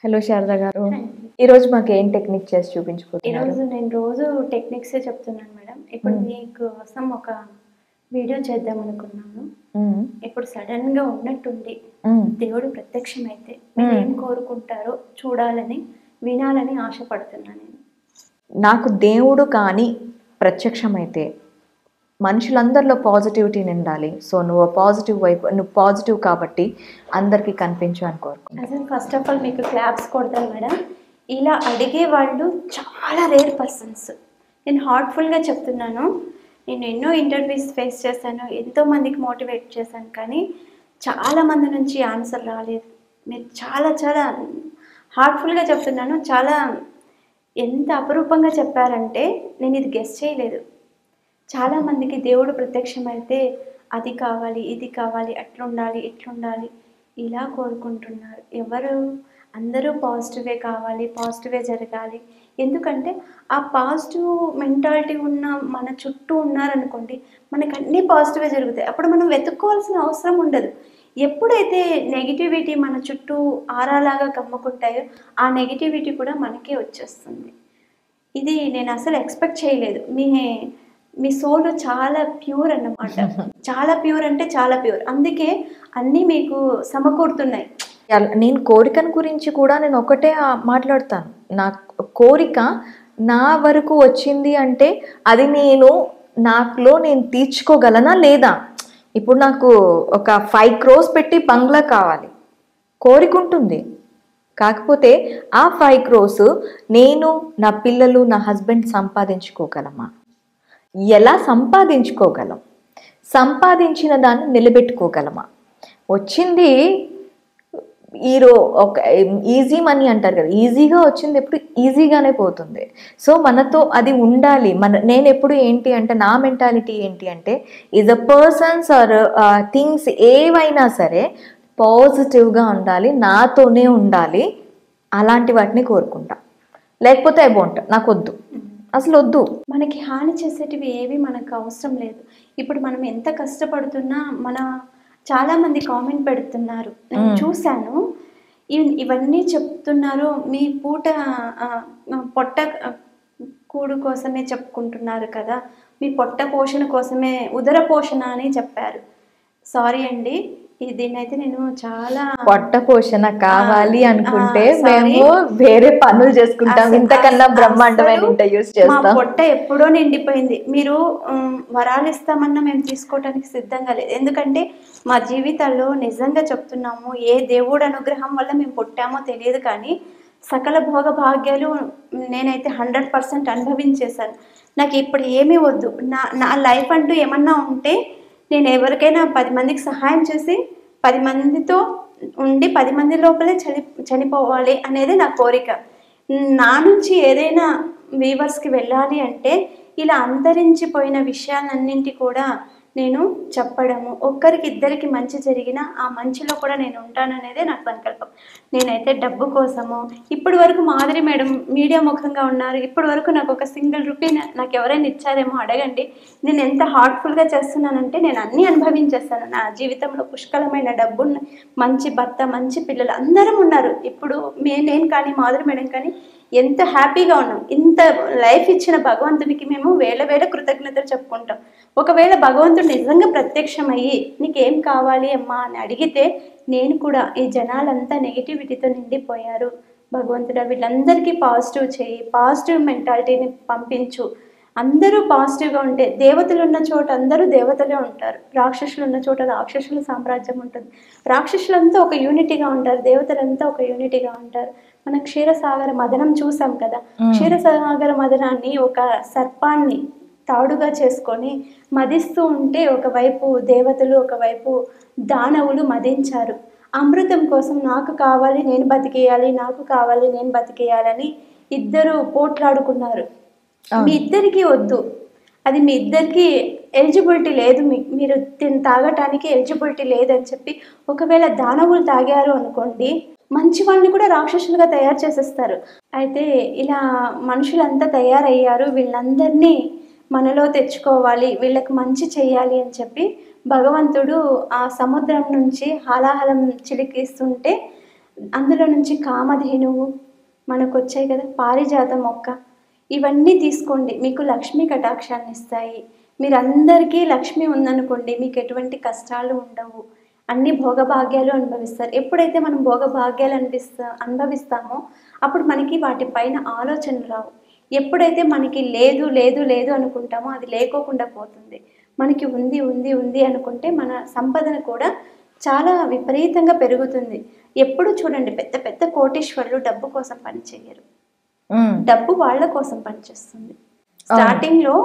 Hello Sharada గారు, అండి. ఈరోజు మాకు ఏం టెక్నిక్ చేసి చూపించబోతున్నారు? ఈరోజు నేను రోజు టెక్నిక్సే చెప్తున్నాను మేడం. ఇప్పుడు మీకోసం ఒక వీడియో చేద్దాం అనుకున్నాను. మ్మ్. ఇప్పుడు సడన్గా ఉన్నట్టుండి మ్మ్. దేవుడు ప్రత్యక్షమైతే మీరు ఏం కోరుకుంటారో చూడాలని, వినాలని ఆశపడుతున్నాను నేను. నాకు దేవుడు కానీ ప్రత్యక్షమైతే మనుషులందరిలో పాజిటివిటీ నిండాలి. సో నువ్వు పాజిటివ్ వైపు, నువ్వు పాజిటివ్ కాబట్టి అందరికీ కనిపించు అని కోరుకుంటున్నాను. అసలు ఫస్ట్ ఆఫ్ ఆల్ మీకు క్లాప్స్ కొడతాను మేడం. ఇలా అడిగే వాళ్ళు చాలా రేర్ పర్సన్స్. నేను హార్ట్ఫుల్గా చెప్తున్నాను. నేను ఎన్నో ఇంటర్వ్యూస్ ఫేస్ చేశాను, ఎంతోమందికి మోటివేట్ చేశాను, కానీ చాలామంది నుంచి ఆన్సర్ రాలేదు. మీరు చాలా చాలా హార్ట్ఫుల్గా చెప్తున్నాను. చాలా ఎంత అపురూపంగా చెప్పారంటే నేను ఇది గెస్ చేయలేదు. చాలామందికి దేవుడు ప్రత్యక్షమైతే అది కావాలి, ఇది కావాలి, అట్లుండాలి, ఇట్లుండాలి ఇలా కోరుకుంటున్నారు. అందరూ పాజిటివే కావాలి, పాజిటివే జరగాలి. ఎందుకంటే ఆ పాజిటివ్ మెంటాలిటీ ఉన్న మన చుట్టూ ఉన్నారనుకోండి, మనకు అన్నీ పాజిటివే జరుగుతాయి. అప్పుడు మనం వెతుక్కోవాల్సిన అవసరం ఉండదు. ఎప్పుడైతే నెగిటివిటీ మన చుట్టూ ఆరాలాగా కమ్ముకుంటాయో ఆ నెగిటివిటీ కూడా మనకే వచ్చేస్తుంది. ఇది నేను అసలు ఎక్స్పెక్ట్ చేయలేదు. మీ సోల్ చాలా ప్యూర్ అన్నమాట. చాలా ప్యూర్ అంటే చాలా ప్యూర్. అందుకే అన్నీ మీకు సమకూరుతున్నాయి. నేను కోరికను గురించి కూడా నేను ఒకటే మాట్లాడతాను. నా కోరిక నా వరకు వచ్చింది అంటే అది నాకులో నేను తీర్చుకోగలనా లేదా? ఇప్పుడు నాకు ఒక 5 crores పెట్టి బంగ్లా కావాలి, కోరిక ఉంటుంది. కాకపోతే ఆ 5 crores నేను, నా పిల్లలు, నా హస్బెండ్ సంపాదించుకోగలమా? ఎలా సంపాదించుకోగలం? సంపాదించిన దాన్ని నిలబెట్టుకోగలమా? వచ్చింది ఒక ఈజీ మనీ అంటారు కదా, ఈజీగా వచ్చింది ఎప్పుడు ఈజీగానే పోతుంది. సో మనతో అది ఉండాలి. నేను ఎప్పుడు ఏంటి అంటే, నా మెంటాలిటీ ఏంటి అంటే, is a persons or things ఏవైనా సరే పాజిటివ్గా ఉండాలి, నాతోనే ఉండాలి. అలాంటి వాటిని కోరుకుంటా. లేకపోతే ఐ వాంట్, నాకు వద్దు, అసలు వద్దు. మనకి హాని చేసేటివి ఏవి మనకు అవసరం లేదు. ఇప్పుడు మనం ఎంత కష్టపడుతున్నా చాలామంది కామెంట్ పెడుతున్నారు, నేను చూశాను. ఇవన్నీ చెప్తున్నారు, మీ పొట్ట కూడు కోసమే చెప్పుకుంటున్నారు కదా, మీ పొట్ట పోషణ కోసమే, ఉదర పోషణ అని చెప్పారు. సారీ అండి, దీన్నైతే నేను చాలా పొట్ట పోషణ కావాలి అనుకుంటే మేము వేరే పనులు చేసుకుంటాం, ఇంతకన్నా బ్రహ్మాండమైన ఇంటర్వ్యూస్ చేస్తాం. మా పొట్ట ఎప్పుడో నిండిపోయింది. మీరు వరాలు ఇస్తామన్నా మేము తీసుకోవడానికి సిద్ధంగా లేదు. ఎందుకంటే మా జీవితాల్లో నిజంగా చెప్తున్నాము, ఏ దేవుడు అనుగ్రహం వల్ల మేము పుట్టామో తెలియదు, కానీ సకల భోగ భాగ్యాలు నేనైతే 100% అనుభవించేశాను. నాకు ఇప్పుడు ఏమీ వద్దు. నా లైఫ్ అంటూ ఏమన్నా ఉంటే నేను ఎవరికైనా 10 మందికి సహాయం చేసి 10 మందితో ఉండి 10 మంది లోపలే చనిపోవాలి అనేది నా కోరిక. నా నుంచి ఏదైనా వ్యూవర్స్కి వెళ్ళాలి అంటే ఇలా అంతరించిపోయిన విషయాలన్నింటి కూడా నేను చెప్పడము, ఒక్కరికి ఇద్దరికి మంచి జరిగినా ఆ మంచిలో కూడా నేను ఉంటాననేదే నా సంకల్పం. నేనైతే డబ్బు కోసమో, ఇప్పటి వరకు మాధురి మేడం మీడియా ముఖంగా ఉన్నారు, ఇప్పటి వరకు నాకు ఒక సింగిల్ రూపీ నాకు ఎవరైనా ఇచ్చారేమో అడగండి. నేను ఎంత హార్ట్ఫుల్గా చేస్తున్నానంటే నేను అన్నీ అనుభవించేస్తాను. నా జీవితంలో పుష్కలమైన డబ్బు, మంచి భర్త, మంచి పిల్లలు అందరం ఉన్నారు. ఇప్పుడు నేను కానీ మాధురి మేడం కానీ ఎంత హ్యాపీగా ఉన్నాం. ఇంత లైఫ్ ఇచ్చిన భగవంతునికి మేము వేల కృతజ్ఞతలు చెప్పుకుంటాం. ఒకవేళ భగవంతుడు నిజంగా ప్రత్యక్షమయ్యి నీకేం కావాలి అమ్మా అని అడిగితే, నేను కూడా ఈ జనాలంతా నెగిటివిటీతో నిండిపోయారు, భగవంతుడా వీళ్ళందరికీ పాజిటివ్ చేయి, పాజిటివ్ మెంటాలిటీని పంపించు, అందరూ పాజిటివ్గా ఉంటే, దేవతలు ఉన్న చోట అందరూ దేవతలే ఉంటారు, రాక్షసులు ఉన్న చోట రాక్షసుల సామ్రాజ్యం ఉంటుంది. రాక్షసులంతా ఒక యూనిటీగా ఉంటారు, దేవతలంతా ఒక యూనిటీగా ఉంటారు. మన క్షీరసాగర మదనం చూసాం కదా, క్షీరసాగర మదనాన్ని ఒక సర్పాన్ని తాడుగా చేసుకొని మదిస్తూ ఉంటే ఒకవైపు దేవతలు, ఒకవైపు దానవులు మదించారు. అమృతం కోసం నాకు కావాలి నేను బతికేయాలి, నాకు కావాలి నేను బతికేయాలని ఇద్దరు పోట్లాడుకున్నారు. మీ ఇద్దరికి వద్దు, అది మీ ఇద్దరికి ఎలిజిబిలిటీ లేదు, మీరు తాగటానికి ఎలిజిబిలిటీ లేదని చెప్పి ఒకవేళ దానవులు తాగారు అనుకోండి, మంచి వాళ్ళని కూడా రాక్షసులుగా తయారు చేసేస్తారు. అయితే ఇలా మనుషులంతా తయారయ్యారు, వీళ్ళందరినీ మనలో తెచ్చుకోవాలి, వీళ్ళకి మంచి చేయాలి అని చెప్పి భగవంతుడు ఆ సముద్రం నుంచి హాలాహలం చిలికిస్తుంటే అందులో నుంచి కామధేనువు మనకు వచ్చాయి కదా, పారిజాత మొక్క, ఇవన్నీ తీసుకోండి, మీకు లక్ష్మీ కటాక్షాన్ని ఇస్తాయి. మీరందరికీ లక్ష్మి ఉందనుకోండి, మీకు ఎటువంటి కష్టాలు ఉండవు, అన్ని భోగభాగ్యాలు అనుభవిస్తారు. ఎప్పుడైతే మనం భోగభాగ్యాలు అనుభవిస్తామో అప్పుడు మనకి వాటిపైన ఆలోచనలు రావు. ఎప్పుడైతే మనకి లేదు లేదు లేదు అనుకుంటామో అది లేకోకుండా పోతుంది. మనకి ఉంది ఉంది ఉంది అనుకుంటే మన సంపదన కూడా చాలా విపరీతంగా పెరుగుతుంది. ఎప్పుడు చూడండి, పెద్ద పెద్ద కోటీశ్వరులు డబ్బు కోసం పని చేయరు, డబ్బు వాళ్ళ కోసం పనిచేస్తుంది. స్టార్టింగ్ లో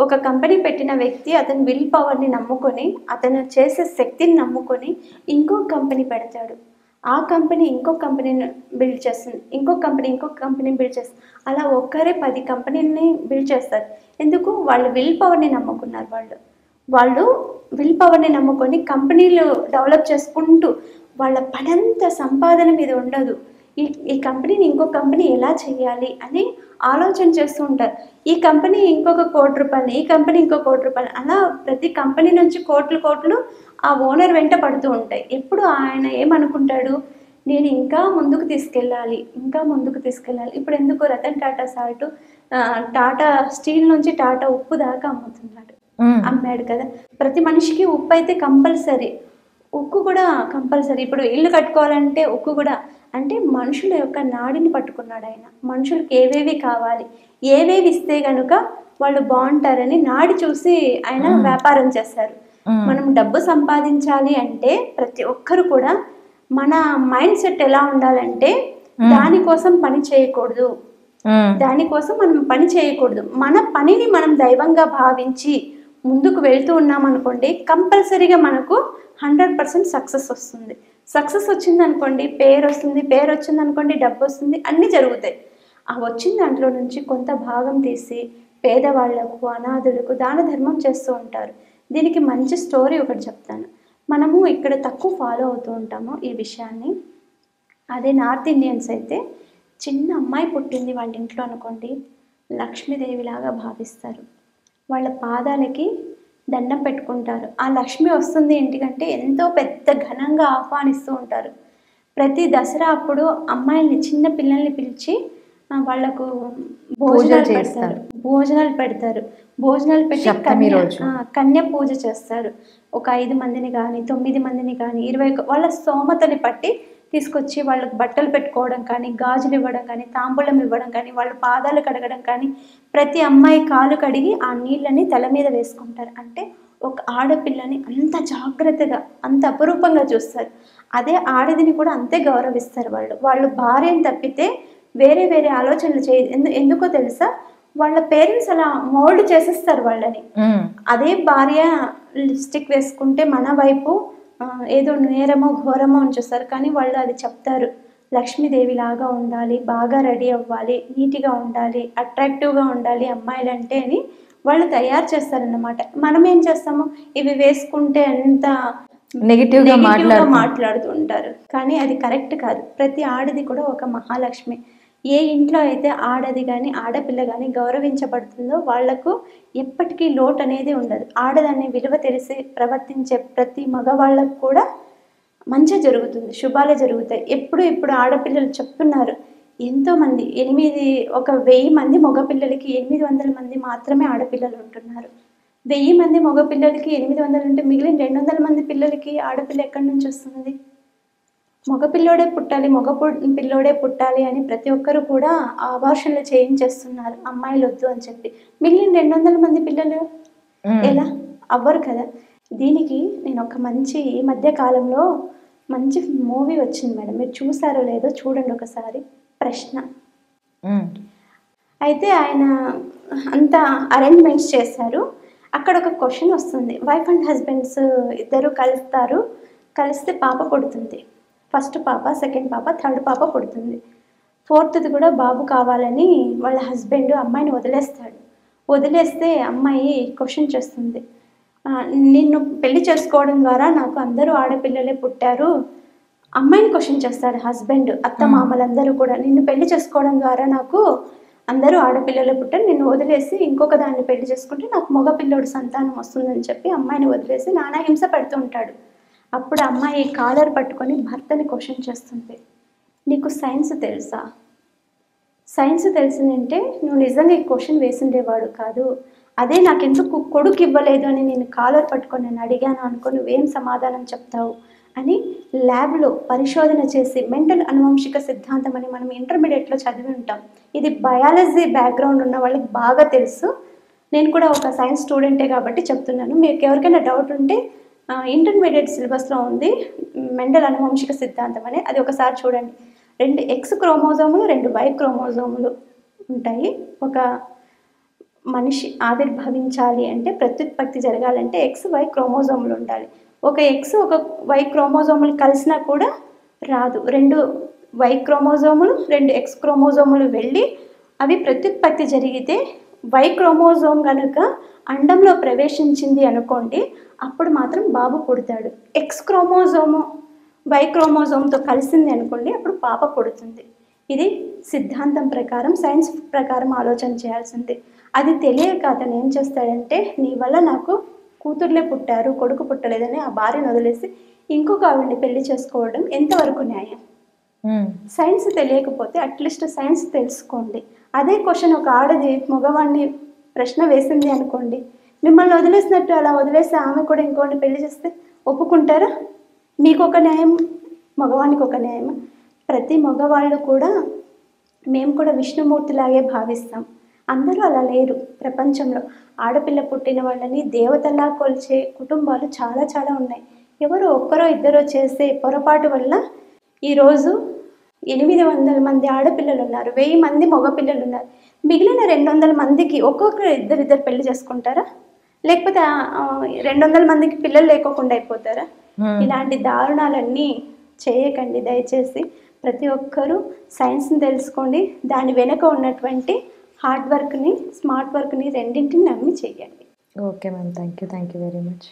ఒక కంపెనీ పెట్టిన వ్యక్తి అతని విల్ పవర్ ని నమ్ముకొని, అతను చేసే శక్తిని నమ్ముకొని ఇంకో కంపెనీ పెడతాడు. ఆ కంపెనీ ఇంకో కంపెనీని బిల్డ్ చేస్తుంది, ఇంకో కంపెనీ బిల్డ్ చేస్తుంది. అలా ఒక్కరే 10 కంపెనీని బిల్డ్ చేస్తారు. ఎందుకు? వాళ్ళు విల్ పవర్ని నమ్ముకున్నారు. వాళ్ళు విల్ పవర్ని నమ్ముకొని కంపెనీలు డెవలప్ చేసుకుంటూ వాళ్ళ పనంతా సంపాదన మీద ఉండదు. ఈ కంపెనీని ఇంకో కంపెనీ ఎలా చేయాలి అని ఆలోచన చేస్తూ ఉంటారు. ఈ కంపెనీ ఇంకొక ₹1,00,00,000, ఈ కంపెనీ ఇంకో ₹1,00,00,000, అలా ప్రతి కంపెనీ నుంచి కోట్లు ఆ ఓనర్ వెంట పడుతూ ఉంటాయి. ఎప్పుడు ఆయన ఏమనుకుంటాడు, నేను ఇంకా ముందుకు తీసుకెళ్ళాలి. ఇప్పుడు ఎందుకు రతన్ టాటా సాల్ట్ టాటా స్టీల్ నుంచి టాటా ఉప్పు దాకా అమ్మాడు కదా. ప్రతి మనిషికి ఉప్పు అయితే కంపల్సరీ, ఉక్కు కూడా కంపల్సరీ. ఇప్పుడు ఇల్లు కట్టుకోవాలంటే ఉక్కు కూడా, అంటే మనుషుల యొక్క నాడిని పట్టుకున్నాడు ఆయన. మనుషులకు ఏవేవి కావాలి, ఏవేవి ఇస్తే గనుక వాళ్ళు బాగుంటారని నాడి చూసి ఆయన వ్యాపారం చేశారు. మనం డబ్బు సంపాదించాలి అంటే ప్రతి ఒక్కరు కూడా మన మైండ్ సెట్ ఎలా ఉండాలంటే దానికోసం పని చేయకూడదు, మన పనిని మనం దైవంగా భావించి ముందుకు వెళ్తూ ఉన్నాం అనుకోండి, కంపల్సరీగా మనకు 100% సక్సెస్ వస్తుంది. సక్సెస్ వచ్చింది అనుకోండి, పేరు వచ్చింది అనుకోండి, డబ్బు వస్తుంది, అన్నీ జరుగుతాయి. ఆ వచ్చిన దాంట్లో నుంచి కొంత భాగం తీసి పేదవాళ్లకు, అనాథులకు దాన ధర్మం చేస్తూ ఉంటారు. దీనికి మంచి స్టోరీ ఒకటి చెప్తాను. మనము ఇక్కడ తక్కువ ఫాలో అవుతూ ఉంటాము ఈ విషయాన్ని. అదే నార్త్ ఇండియన్స్ అయితే చిన్న అమ్మాయి పుట్టింది వాళ్ళ ఇంట్లో అనుకోండి, లక్ష్మీదేవిలాగా భావిస్తారు. వాళ్ళ పాదాలకి దండం పెట్టుకుంటారు. ఆ లక్ష్మి వస్తుంది ఇంటికంటే ఎంతో పెద్ద ఘనంగా ఆహ్వానిస్తూ ఉంటారు. ప్రతి దసరా అప్పుడు అమ్మాయిల్ని, చిన్న పిల్లల్ని పిలిచి వాళ్లకు భోజనాలు పెడతారు. భోజనాలు పెట్టి కన్య పూజ చేస్తారు. ఒక 5 మందిని కానీ 9 మందిని కానీ 20 వాళ్ళ స్తోమతని పట్టి తీసుకొచ్చి వాళ్ళకు బట్టలు పెట్టుకోవడం కానీ, గాజులు ఇవ్వడం కానీ, తాంబూలం ఇవ్వడం కానీ, వాళ్ళ పాదాలు కడగడం కానీ, ప్రతి అమ్మాయి కాలు కడిగి ఆ నీళ్ళని తల మీద వేసుకుంటారు. అంటే ఒక ఆడపిల్లని అంత జాగ్రత్తగా, అంత అపురూపంగా చూస్తారు. అదే ఆడదిని కూడా అంతే గౌరవిస్తారు. వాళ్ళు భార్యను తప్పితే వేరే ఆలోచనలు ఎందుకో తెలుసా, వాళ్ళ పేరెంట్స్ అలా మోల్డ్ చేసేస్తారు వాళ్ళని. అదే భార్య లిప్స్టిక్ వేసుకుంటే మన వైపు ఏదో నేరమో ఘోరమో అని చూస్తారు. కానీ వాళ్ళు అది చెప్తారు, లక్ష్మీదేవి లాగా ఉండాలి, బాగా రెడీ అవ్వాలి, నీట్గా ఉండాలి, అట్రాక్టివ్గా ఉండాలి అమ్మాయిలంటే అని వాళ్ళు తయారు చేస్తారన్నమాట. మనం ఏం చేస్తాము, ఇవి వేసుకుంటే ఎంత నెగిటివ్గా మాట్లాడుతూ ఉంటారు. కానీ అది కరెక్ట్ కాదు. ప్రతి ఆడది కూడా ఒక మహాలక్ష్మి. ఏ ఇంట్లో అయితే ఆడది కానీ ఆడపిల్ల కానీ గౌరవించబడుతుందో వాళ్లకు ఎప్పటికీ లోటు అనేది ఉండదు. ఆడదాన్ని విలువ తెలిసి ప్రవర్తించే ప్రతి మగవాళ్ళకు కూడా మంచి జరుగుతుంది, శుభాలే జరుగుతాయి. ఇప్పుడు ఆడపిల్లలు చెప్తున్నారు, ఎంతోమంది 1000 మంది మగపిల్లలకి 800 మంది మాత్రమే ఆడపిల్లలు ఉంటున్నారు. 1000 మంది మగపిల్లలకి 800 ఉంటే మిగిలిన 200 మంది పిల్లలకి ఆడపిల్ల ఎక్కడి నుంచి వస్తుంది? మగపిల్లోడే పుట్టాలి అని ప్రతి ఒక్కరు కూడా అబార్షన్లు చేయించేస్తున్నారు, అమ్మాయిలు వద్దు అని చెప్పి. మిగిలిన 200 మంది పిల్లలు ఎలా అవ్వరు కదా. దీనికి నేను ఒక మంచి, ఈ మధ్య కాలంలో మంచి మూవీ వచ్చింది మేడం, మీరు చూసారో లేదో చూడండి ఒకసారి, ప్రశ్న. అయితే ఆయన అంతా అరేంజ్మెంట్స్ చేశారు. అక్కడ ఒక క్వశ్చన్ వస్తుంది, వైఫ్ అండ్ హస్బెండ్స్ ఇద్దరు కలిస్తే పాప పుడుతుంది. ఫస్ట్ పాప, సెకండ్ పాప, థర్డ్ పాప పుడుతుంది. ఫోర్త్ది కూడా బాబు కావాలని వాళ్ళ హస్బెండ్ అమ్మాయిని వదిలేస్తే అమ్మాయి క్వశ్చన్ చేస్తుంది, నిన్ను పెళ్లి చేసుకోవడం ద్వారా నాకు అందరూ ఆడపిల్లలే పుట్టారు. అమ్మాయిని క్వశ్చన్ చేస్తాడు హస్బెండ్, అత్త మామలందరూ కూడా, నిన్ను పెళ్లి చేసుకోవడం ద్వారా నాకు అందరూ ఆడపిల్లలే పుట్టారు, నిన్ను వదిలేసి ఇంకొక దాన్ని పెళ్లి చేసుకుంటే నాకు మగపిల్లోడు సంతానం వస్తుందని చెప్పి అమ్మాయిని వదిలేసి నానా హింస పెడుతూ ఉంటాడు. అప్పుడు అమ్మాయి కాలర్ పట్టుకొని భర్తని క్వశ్చన్ చేస్తుంది, నీకు సైన్స్ తెలుసా? సైన్స్ తెలిసిందంటే నువ్వు నిజంగా ఈ క్వశ్చన్ వేసిండేవాడు కాదు. అదే నాకెందుకు కొడుకు ఇవ్వలేదు అని నేను కాలర్ పట్టుకొని నేను అడిగాను అనుకో, నువ్వేం సమాధానం చెప్తావు అని ల్యాబ్లో పరిశోధన చేసి, మెంటల్ అనువంశిక సిద్ధాంతం అని మనం ఇంటర్మీడియట్లో చదివి ఉంటాం. ఇది బయాలజీ బ్యాక్గ్రౌండ్ ఉన్న వాళ్ళకి బాగా తెలుసు. నేను కూడా ఒక సైన్స్ స్టూడెంటే కాబట్టి చెప్తున్నాను. మీకు ఎవరికైనా డౌట్ ఉంటే ఇంటర్మీడియట్ సిలబస్లో ఉంది మెంటల్ అనువంశిక సిద్ధాంతం అని, అది ఒకసారి చూడండి. 2 X క్రోమోజోములు 2 Y క్రోమోజోములు ఉంటాయి. ఒక మనిషి ఆవిర్భవించాలి అంటే, ప్రత్యుత్పత్తి జరగాలంటే XY క్రోమోజోములు ఉండాలి. ఒక X ఒక Y క్రోమోజోములు కలిసినా కూడా రాదు. 2 Y క్రోమోజోములు 2 X క్రోమోజోములు వెళ్ళి అవి ప్రత్యుత్పత్తి జరిగితే Y క్రోమోజోమ్ కనుక అండంలో ప్రవేశించింది అనుకోండి, అప్పుడు మాత్రం బాబు పుడతాడు. X క్రోమోజోము Y క్రోమోజోమ్తో కలిసింది అనుకోండి, అప్పుడు పాప పుడుతుంది. ఇది సిద్ధాంతం ప్రకారం, సైన్స్ ప్రకారం ఆలోచన చేయాల్సింది. అది తెలియక అతను ఏం చేస్తాడంటే, నీ వల్ల నాకు కూతుర్లే పుట్టారు, కొడుకు పుట్టలేదని ఆ భార్యను వదిలేసి ఇంకొక ఆవిడ్ని పెళ్లి చేసుకోవడం ఎంతవరకు న్యాయం? సైన్స్ తెలియకపోతే అట్లీస్ట్ సైన్స్ తెలుసుకోండి. అదే క్వశ్చన్ ఒక ఆడది మగవాడిని ప్రశ్న వేసింది అనుకోండి, మిమ్మల్ని వదిలేసినట్టు అలా వదిలేసి ఆమె కూడా ఇంకోటి పెళ్లి చేస్తే ఒప్పుకుంటారా? మీకు ఒక న్యాయం, మగవానికి ఒక న్యాయం. ప్రతి మగవాళ్ళు కూడా, మేము కూడా విష్ణుమూర్తిలాగే భావిస్తాం. అందరూ అలా లేరు ప్రపంచంలో. ఆడపిల్ల పుట్టిన వాళ్ళని దేవతల్లా కొలిచే కుటుంబాలు చాలా చాలా ఉన్నాయి. ఎవరో ఒక్కరో ఇద్దరో చేసే పొరపాటు వల్ల ఈరోజు 800 మంది ఆడపిల్లలు ఉన్నారు, 1000 మంది మగపిల్లలు ఉన్నారు. మిగిలిన 200 మందికి ఒక్కొక్కరు ఇద్దరిద్దరు పెళ్లి చేసుకుంటారా? లేకపోతే 200 మందికి పిల్లలు లేకోకుండా అయిపోతారా? ఇలాంటి దారుణాలన్నీ చేయకండి దయచేసి. ప్రతి ఒక్కరూ సైన్స్ని తెలుసుకోండి, దాని వెనుక ఉన్నటువంటి హార్డ్ వర్క్ని, స్మార్ట్ వర్క్ని రెండింటిని నమ్మి చేయండి. Okay ma'am, thank you very much.